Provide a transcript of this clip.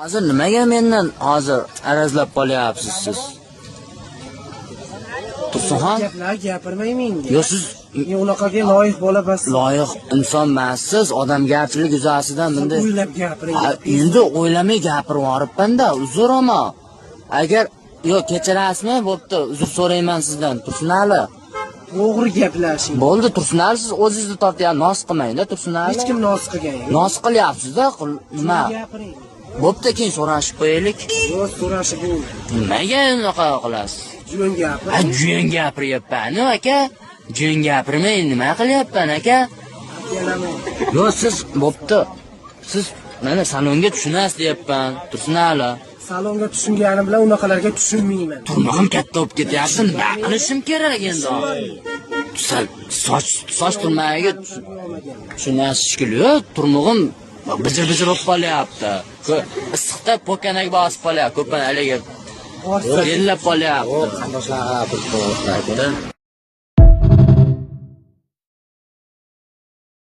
Hozir nimaga mendan hozir arazlab qolyapsiz siz? Tursunxon, gaplar gapirmay menga. yo siz Unaqaga loyiq bola bas. loyiq inson emassiz, odamgarchilik yuzasidan bunday. O'ylab gapiring. Endi o'ylamay gapirib yoribman-da, uzr ama. Agar yo kechirasizmi, bo'pti, uzr so'rayman sizdan, Tursunali. To'g'ri gaplashing. Bo'ldi, Tursunali, siz o'zingizni tortyapsiz, nos qilmang-da, Tursunali. Hech kim nos qilgan yo'q. Nos qilyapsiz-da, nima? Gapiring. Bo'pti, keyin so'rashib qo'yaylik. Yo'q, so'rashib bo'ldi. Nimaga unaqa qilasiz? Juyon gapir. Juyon gapiryapman, aka. Juyon gapirmay nima qilyapman, aka? Kelamay. Yo, siz bo'pti. Siz mana salonga tushunasiz deyapman, Tursunali. Salonga tushunganim bilan unaqalarga tushunmayman. Turmog'im katta bo'lib ketyapti. Nima qilishim kerak endi? Soch turmagiga tushunasiz shekilli. Turmog'im bijir-bijir bo'lib qolyapti. Issiqda pokanaga bosib qolyapti, ko'pani haliga. Yellab qolyapti. Qandoshlar turib qo'yapti.